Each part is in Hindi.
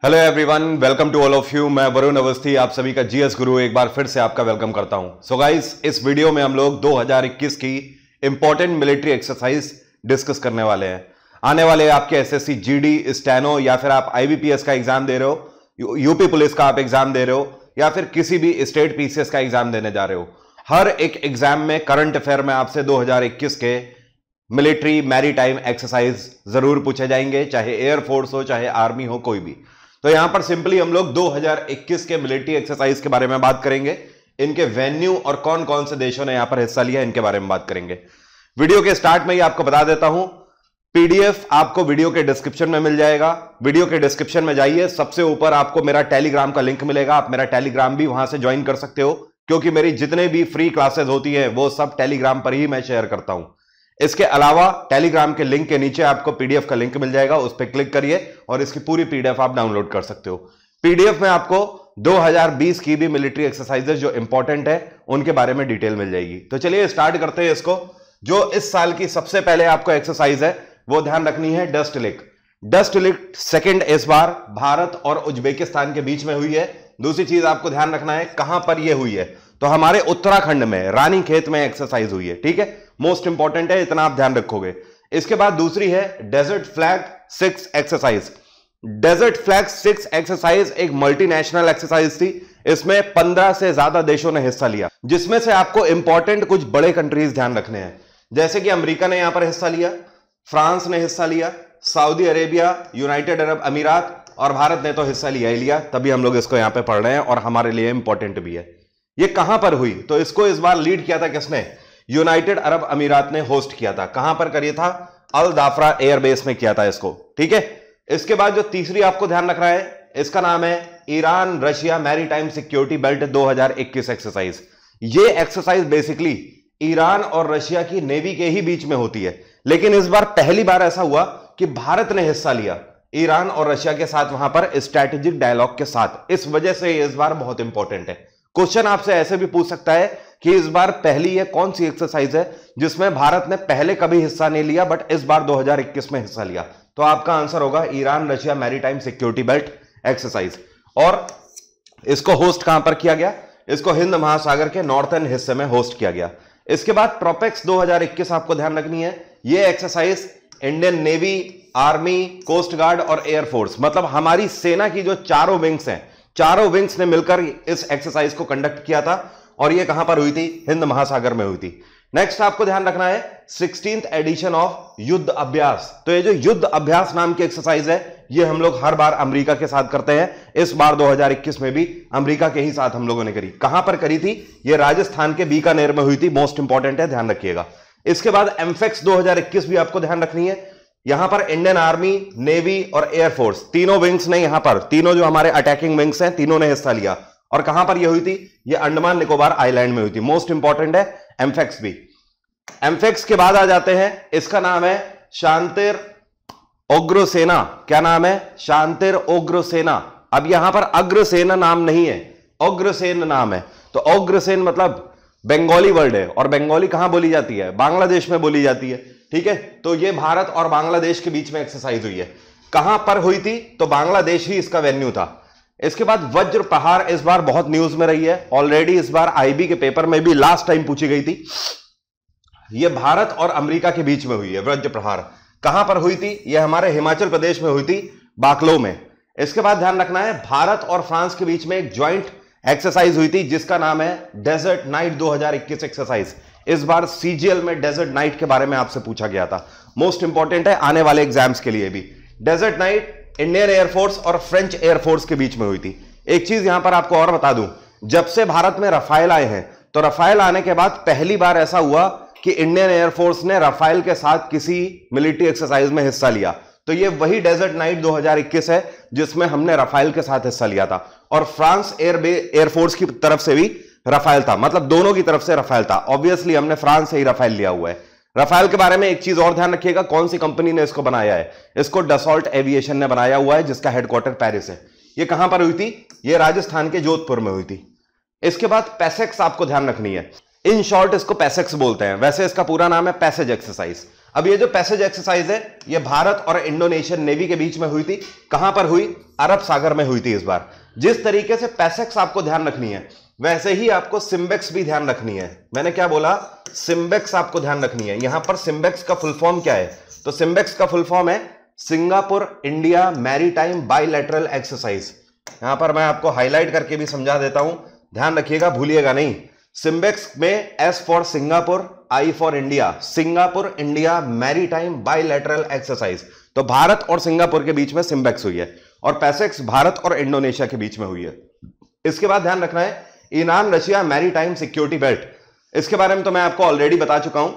Hello everyone, welcome to all of you. मैं वरुण अवस्थी आप सभी का जीएस गुरु एक बार फिर से आपका वेलकम करता हूं। सो गाइस, इस वीडियो में हम लोग 2021 की इंपॉर्टेंट मिलिट्री एक्सरसाइज डिस्कस करने वाले हैं। आने वाले आपके एसएससी जीडी, स्टेनो या फिर आप आईबीपीएस का एग्जाम दे रहे हो, यूपी पुलिस का आप एग्जाम दे रहे हो या फिर किसी भी स्टेट पीसीएस का एग्जाम देने जा रहे हो, हर एक एग्जाम में करंट अफेयर में आपसे 2021 के मिलिट्री मैरीटाइम एक्सरसाइज जरूर पूछे जाएंगे, चाहे एयरफोर्स हो चाहे आर्मी हो, कोई भी। तो यहां पर सिंपली हम लोग 2021 के मिलिट्री एक्सरसाइज के बारे में बात करेंगे, इनके वेन्यू और कौन कौन से देशों ने यहां पर हिस्सा लिया इनके बारे में बात करेंगे। वीडियो के स्टार्ट में ही आपको बता देता हूं, पीडीएफ आपको वीडियो के डिस्क्रिप्शन में मिल जाएगा। वीडियो के डिस्क्रिप्शन में जाइए, सबसे ऊपर आपको मेरा टेलीग्राम का लिंक मिलेगा। आप मेरा टेलीग्राम भी वहां से ज्वाइन कर सकते हो, क्योंकि मेरी जितने भी फ्री क्लासेस होती है वो सब टेलीग्राम पर ही मैं शेयर करता हूं। इसके अलावा टेलीग्राम के लिंक के नीचे आपको पीडीएफ का लिंक मिल जाएगा, उस पर क्लिक करिए और इसकी पूरी पीडीएफ आप डाउनलोड कर सकते हो। पीडीएफ में आपको 2020 की भी मिलिट्री एक्सरसाइजेज जो इंपॉर्टेंट है उनके बारे में डिटेल मिल जाएगी। तो चलिए स्टार्ट करते हैं इसको। जो इस साल की सबसे पहले आपको एक्सरसाइज है वो ध्यान रखनी है, डस्ट लिक। डस्ट लिक सेकेंड इस बार भारत और उज्बेकिस्तान के बीच में हुई है। दूसरी चीज आपको ध्यान रखना है कहां पर यह हुई है, तो हमारे उत्तराखंड में रानीखेत में एक्सरसाइज हुई है। ठीक है, मोस्ट इंपॉर्टेंट है, इतना आप ध्यान रखोगे। इसके बाद दूसरी है Desert Flag 6 exercise. Desert Flag 6 exercise एक मल्टीनेशनल एक्सरसाइज थी। इसमें 15 से ज्यादा देशों ने हिस्सा लिया, जिसमें से आपको इंपॉर्टेंट कुछ बड़े कंट्रीज ध्यान रखने हैं, जैसे कि अमेरिका ने यहां पर हिस्सा लिया, फ्रांस ने हिस्सा लिया, सऊदी अरेबिया, यूनाइटेड अरब अमीरात, और भारत ने तो हिस्सा लिया ही लिया, तभी हम लोग इसको यहां पे पढ़ रहे हैं और हमारे लिए इंपॉर्टेंट भी है। ये कहां पर हुई, तो इसको इस बार लीड किया था किसने? यूनाइटेड अरब अमीरात ने होस्ट किया था। कहां पर करिए था? अल दाफरा एयरबेस में किया था इसको। ठीक है, इसके बाद जो तीसरी आपको ध्यान रखना है, इसका नाम है Iran Russia maritime security belt 2021 exercise. ये एक्सरसाइज बेसिकली ईरान और रशिया की नेवी के ही बीच में होती है, लेकिन इस बार पहली बार ऐसा हुआ कि भारत ने हिस्सा लिया ईरान और रशिया के साथ, वहां पर स्ट्रैटेजिक डायलॉग के साथ। इस वजह से इस बार बहुत इंपॉर्टेंट है। क्वेश्चन आपसे ऐसे भी पूछ सकता है कि इस बार पहली ये कौन सी एक्सरसाइज है जिसमें भारत ने पहले कभी हिस्सा नहीं लिया बट इस बार 2021 में हिस्सा लिया, तो आपका आंसर होगा Iran Russia maritime security belt exercise. और इसको होस्ट कहां पर किया गया? इसको हिंद महासागर के नॉर्थर्न हिस्से में होस्ट किया गया। इसके बाद ट्रोपेक्स 2021 आपको ध्यान रखनी है। यह exercise Indian navy, army, coast guard और एयरफोर्स, मतलब हमारी सेना की जो चारों विंग्स हैं, चारों विंग्स ने मिलकर इस एक्सरसाइज को कंडक्ट किया था, और ये कहां पर हुई थी? हिंद महासागर में हुई थी। नेक्स्ट आपको ध्यान रखना है 16th एडिशन ऑफ युद्ध अभ्यास। तो ये जो युद्ध अभ्यास नाम की एक्सरसाइज है, ये हम लोग हर बार अमेरिका के साथ करते हैं। इस बार 2021 में भी अमेरिका के ही साथ हम लोगों ने करी। कहां पर करी थी? ये राजस्थान के बीकानेर में हुई थी। मोस्ट इंपॉर्टेंट है, ध्यान रखिएगा। इसके बाद एमफेक्स 2021 भी आपको ध्यान रखनी है। यहां पर इंडियन आर्मी, नेवी और एयरफोर्स, तीनों विंग्स ने, यहां पर तीनों जो हमारे अटैकिंग विंग्स हैं, तीनों ने हिस्सा लिया। और कहां पर यह हुई थी? यह अंडमान निकोबार आइलैंड में हुई थी। मोस्ट इंपॉर्टेंट है एमफेक्स भी। एमफेक्स के बाद आ जाते हैं, इसका नाम है शांतिर उग्रसेना। क्या नाम है? शांतिर उग्रसेना। अब यहां पर अग्रसेना नाम नहीं है, उग्रसेन नाम है। तो उग्रसेन मतलब बंगाली वर्ड है, और बंगाली कहां बोली जाती है? बांग्लादेश में बोली जाती है। ठीक है, तो यह भारत और बांग्लादेश के बीच में एक्सरसाइज हुई है। कहां पर हुई थी? तो बांग्लादेश ही इसका वेन्यू था। इसके बाद वज्र प्रहार इस बार बहुत न्यूज में रही है। ऑलरेडी इस बार आईबी के पेपर में भी लास्ट टाइम पूछी गई थी। यह भारत और अमेरिका के बीच में हुई है वज्र प्रहार। कहां पर हुई थी? यह हमारे हिमाचल प्रदेश में हुई थी, बाकलो में। इसके बाद ध्यान रखना है, भारत और फ्रांस के बीच में एक ज्वाइंट एक्सरसाइज हुई थी जिसका नाम है डेजर्ट नाइट 2021 एक्सरसाइज। इस बार सीजीएल में डेजर्ट नाइट के बारे में आपसे पूछा गया था। मोस्ट इंपॉर्टेंट है आने वाले एग्जाम्स के लिए भी। डेजर्ट नाइट इंडियन एयरफोर्स और फ्रेंच एयरफोर्स के बीच में हुई थी। एक चीज यहां पर आपको और बता दूं, जब से भारत में रफाल आए हैं, तो रफाल आने के बाद पहली बार ऐसा हुआ कि इंडियन एयरफोर्स ने रफाल के साथ किसी मिलिट्री एक्सरसाइज में हिस्सा लिया। तो ये वही डेजर्ट नाइट 2021 है जिसमें हमने रफाल के साथ हिस्सा लिया था। और फ्रांस एयरफोर्स की तरफ से भी रफाल था, मतलब दोनों की तरफ से रफाल था। ऑब्वियसली हमने फ्रांस से ही रफाल लिया हुआ है। रफाल के बारे में एक चीज और ध्यान रखिएगा, कौन सी कंपनी ने इसको बनाया है? इसको डसॉल्ट एविएशन ने बनाया हुआ है, जिसका हेडक्वार्टर पेरिस है। ये कहां पर हुई थी? ये राजस्थान के जोधपुर में हुई थी। इसके बाद पैसेक्स आपको ध्यान रखनी है। इन शॉर्ट इसको पैसेक्स बोलते हैं, वैसे इसका पूरा नाम है पैसेज एक्सरसाइज। अब ये जो पैसेज एक्सरसाइज है ये भारत और इंडोनेशियन नेवी के बीच में हुई थी। कहां पर हुई? अरब सागर में हुई थी इस बार। जिस तरीके से पैसेक्स आपको ध्यान रखनी है वैसे ही आपको सिम्बेक्स भी ध्यान रखनी है। मैंने क्या बोला? सिम्बेक्स आपको ध्यान रखनी है। यहां पर सिम्बेक्स का फुल फॉर्म क्या है? तो सिम्बेक्स का फुल फॉर्म है Singapore India maritime bilateral exercise. यहां पर मैं आपको हाईलाइट करके भी समझा देता हूं, ध्यान रखिएगा, भूलिएगा नहीं। सिम्बेक्स में S for Singapore, I for India, Singapore India maritime bilateral exercise. तो भारत और सिंगापुर के बीच में सिम्बेक्स हुई है और पैसेक्स भारत और इंडोनेशिया के बीच में हुई है। इसके बाद ध्यान रखना है Iran Russia maritime security belt. इसके बारे में तो मैं आपको ऑलरेडी बता चुका हूं,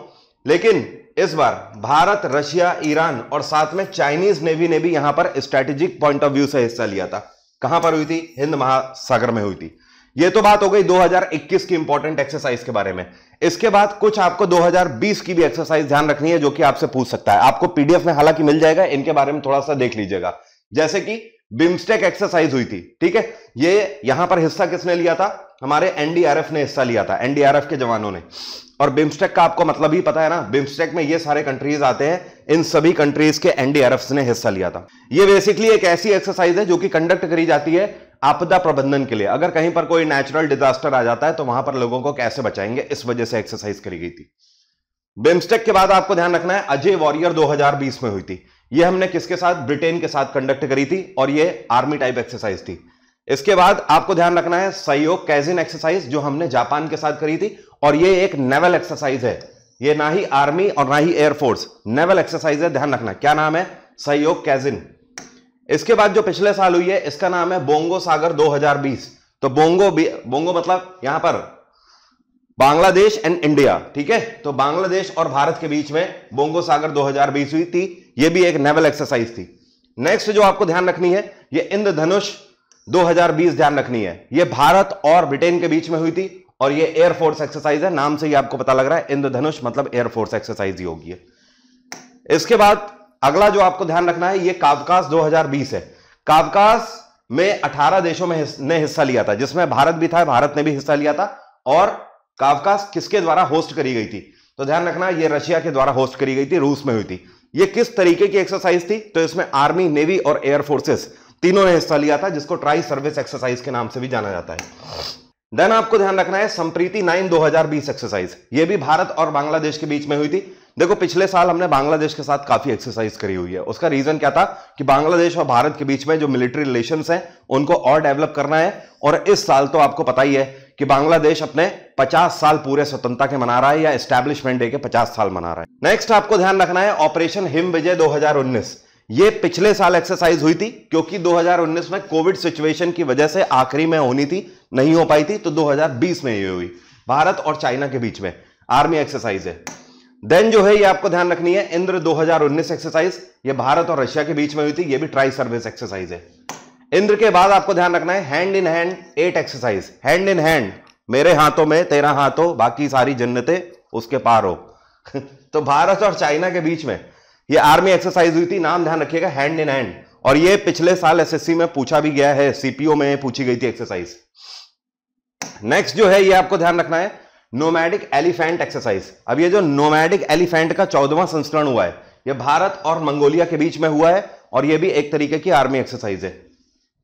लेकिन इस बार भारत, रशिया, ईरान और साथ में चाइनीज नेवी ने भी यहां पर स्ट्रेटेजिक पॉइंट ऑफ व्यू से हिस्सा लिया था। कहां पर हुई थी? हिंद महासागर में हुई थी। यह तो बात हो गई 2021 की इंपॉर्टेंट एक्सरसाइज के बारे में। इसके बाद कुछ आपको 2020 की भी एक्सरसाइज ध्यान रखनी है जो कि आपसे पूछ सकता है। आपको पीडीएफ में हालांकि मिल जाएगा, इनके बारे में थोड़ा सा देख लीजिएगा। जैसे कि बिम्स्टेक एक्सरसाइज हुई थी, ठीक है, ये यहां पर हिस्सा किसने लिया था? हमारे एनडीआरएफ ने हिस्सा लिया था, एनडीआरएफ के जवानों ने। और बिम्स्टेक का आपको मतलब ही पता है ना, बिम्स्टेक में ये सारे कंट्रीज आते हैं, इन सभी कंट्रीज के एनडीआरएफ ने हिस्सा लिया था। ये बेसिकली एक ऐसी एक्सरसाइज है जो कि कंडक्ट करी जाती है आपदा प्रबंधन के लिए। अगर कहीं पर कोई नेचुरल डिजास्टर आ जाता है तो वहां पर लोगों को कैसे बचाएंगे, इस वजह से एक्सरसाइज करी गई थी। बिम्स्टेक के बाद आपको ध्यान रखना है अजय वॉरियर 2020 में हुई थी। ये हमने किसके साथ? ब्रिटेन के साथ कंडक्ट करी थी और ये आर्मी टाइप एक्सरसाइज थी। इसके बाद आपको ध्यान रखना है सहयोग कैजिन एक्सरसाइज जो हमने जापान के साथ करी थी और ये एक नेवल एक्सरसाइज है। ये ना ही आर्मी और ना ही एयरफोर्स, नेवल एक्सरसाइज है, ध्यान रखना। क्या नाम है? सहयोग कैजिन। इसके बाद जो पिछले साल हुई है इसका नाम है बोंगो सागर 2020। तो बोंगो मतलब यहां पर बांग्लादेश एंड इंडिया, ठीक है, तो बांग्लादेश और भारत के बीच में बोंगो सागर 2020 हुई थी। यह भी एक नेवल एक्सरसाइज थी। नेक्स्ट जो आपको ध्यान रखनी है ये इंद्रधनुष 2020 ध्यान रखनी है। यह भारत और ब्रिटेन के बीच में हुई थी और यह एयरफोर्स एक्सरसाइज है। नाम से ही आपको पता लग रहा है इंद्रधनुष मतलब एयरफोर्स एक्सरसाइज ही होगी। इसके बाद अगला जो आपको ध्यान रखना है ये कावकास 2020 है। कावकास में 18 देशों में ने हिस्सा लिया था, जिसमें भारत भी था, भारत ने भी हिस्सा लिया था। और कावकास किसके द्वारा होस्ट करी गई थी? तो ध्यान रखना ये रशिया के द्वारा होस्ट करी गई थी, रूस में हुई थी। ये किस तरीके की एक्सरसाइज थी? तो इसमें आर्मी, नेवी और एयर फोर्सेस तीनों ने हिस्सा लिया था, जिसको ट्राई सर्विस एक्सरसाइज के नाम से भी जाना जाता है। देन आपको ध्यान रखना है संप्रीति 9 2020 एक्सरसाइज। ये भी भारत और बांग्लादेश के बीच में हुई थी। देखो पिछले साल हमने बांग्लादेश के साथ काफी एक्सरसाइज करी हुई है। उसका रीजन क्या था कि बांग्लादेश और भारत के बीच में जो मिलिट्री रिलेशंस हैं उनको और डेवलप करना है। और इस साल तो आपको पता ही है कि बांग्लादेश अपने 50 साल पूरे स्वतंत्रता के मना रहा है, या एस्टैब्लिशमेंट डे के 50 साल मना रहा है। नेक्स्ट आपको ध्यान रखना है ऑपरेशन हिम विजय 2019। ये पिछले साल एक्सरसाइज हुई थी क्योंकि 2019 में कोविड सिचुएशन की वजह से आखिरी में होनी थी, नहीं हो पाई थी, तो 2020 में ये हुई। भारत और चाइना के बीच में आर्मी एक्सरसाइज है। देन जो है ये आपको ध्यान रखनी है इंद्र 2019 एक्सरसाइज। ये भारत और रशिया के बीच में हुई थी। ये भी ट्राई सर्विस एक्सरसाइज है। इंद्र के बाद आपको ध्यान रखना है hand in hand 8 exercise. Hand in hand, मेरे हाथों में तेरा हाथ हो, बाकी सारी जन्नतें उसके पार हो। तो भारत और चाइना के बीच में ये आर्मी एक्सरसाइज हुई थी। नाम ध्यान रखिएगा हैंड इन हैंड। और ये पिछले साल एसएससी में पूछा भी गया है, सीपीओ में पूछी गई थी एक्सरसाइज। नेक्स्ट जो है ये आपको ध्यान रखना है नोमैडिक एलिफेंट एक्सरसाइज। अब ये जो नोमैडिक एलिफेंट का 14वां संस्करण हुआ है, ये भारत और मंगोलिया के बीच में हुआ है और ये भी एक तरीके की आर्मी एक्सरसाइज है।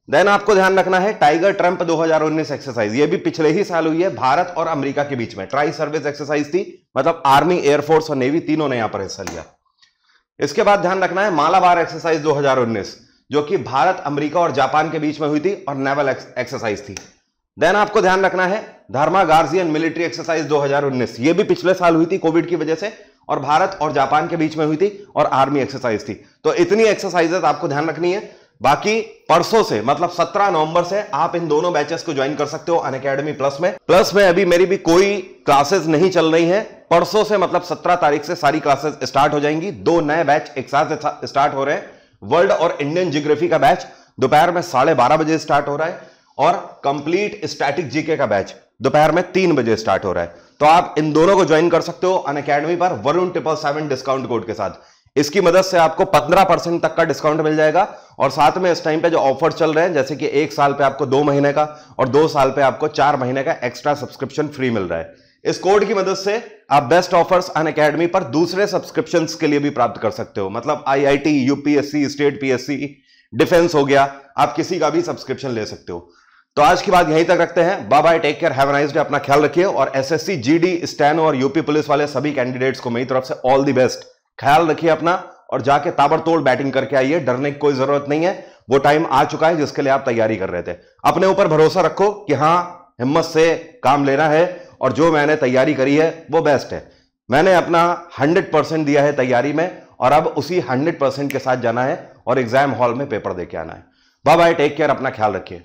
देन आपको ध्यान रखना है टाइगर ट्रंप 2019 एक्सरसाइज। ये भी पिछले ही साल हुई है, भारत और अमेरिका के बीच में। ट्राई सर्विस एक्सरसाइज थी, मतलब आर्मी, एयरफोर्स और नेवी तीनों ने यहां पर हिस्सा लिया। इसके बाद ध्यान रखना है मालाबार एक्सरसाइज 2019, जो कि भारत, अमेरिका और जापान के बीच में हुई थी और नेवल एक्सरसाइज थी। देन आपको ध्यान रखना है धर्मा गार्जियन मिलिट्री एक्सरसाइज 2019। ये भी पिछले साल हुई थी कोविड की वजह से, और भारत और जापान के बीच में हुई थी और आर्मी एक्सरसाइज थी। तो इतनी एक्सरसाइजेस आपको ध्यान रखनी है। बाकी परसों से मतलब 17 नवंबर से आप इन दोनों बैचेस को ज्वाइन कर सकते हो अनअकैडमी प्लस में। प्लस में अभी मेरी भी कोई क्लासेस नहीं चल रही हैं। परसों से मतलब 17 तारीख से सारी क्लासेस स्टार्ट हो जाएंगी। 2 नए बैच एक साथ स्टार्ट हो रहे हैं। वर्ल्ड और इंडियन ज्योग्राफी का बैच दोपहर में 12:30 बजे स्टार्ट हो रहा है और कंप्लीट स्टैटिक जीके का बैच दोपहर में 3 बजे स्टार्ट हो रहा है। तो आप इन दोनों को ज्वाइन कर सकते हो अनअकैडमी पर वरुण 777 डिस्काउंट कोड के साथ। इसकी मदद से आपको 15% तक का डिस्काउंट मिल जाएगा। और साथ में इस टाइम पे जो ऑफर चल रहे हैं, जैसे कि 1 साल पे आपको 2 महीने का और 2 साल पे आपको 4 महीने का एक्स्ट्रा सब्सक्रिप्शन फ्री मिल रहा है। इस कोड की मदद से आप बेस्ट ऑफर्स अनअकैडमी पर दूसरे सब्सक्रिप्शंस के लिए भी प्राप्त कर सकते हो। मतलब IIT, UPSC, state PSC, defence हो गया, आप किसी का भी सब्सक्रिप्शन ले सकते हो। तो आज की बात यहीं तक रखते हैं। Bye bye, take care, have a nice day. अपना ख्याल रखिए और एसएससी, जीडी, स्टैनो और यूपी पुलिस वाले सभी कैंडिडेट्स को मेरी तरफ से ऑल द बेस्ट। ख्याल रखिए अपना और जाके ताबड़तोड़ बैटिंग करके आइए। डरने की कोई जरूरत नहीं है, वो टाइम आ चुका है जिसके लिए आप तैयारी कर रहे थे। अपने ऊपर भरोसा रखो कि हां, हिम्मत से काम लेना है और जो मैंने तैयारी करी है वो बेस्ट है। मैंने अपना 100% दिया है तैयारी में और अब उसी 100% के साथ जाना है और एग्जाम हॉल में पेपर देके आना है। बाय बाय, टेक केयर, अपना ख्याल रखिए।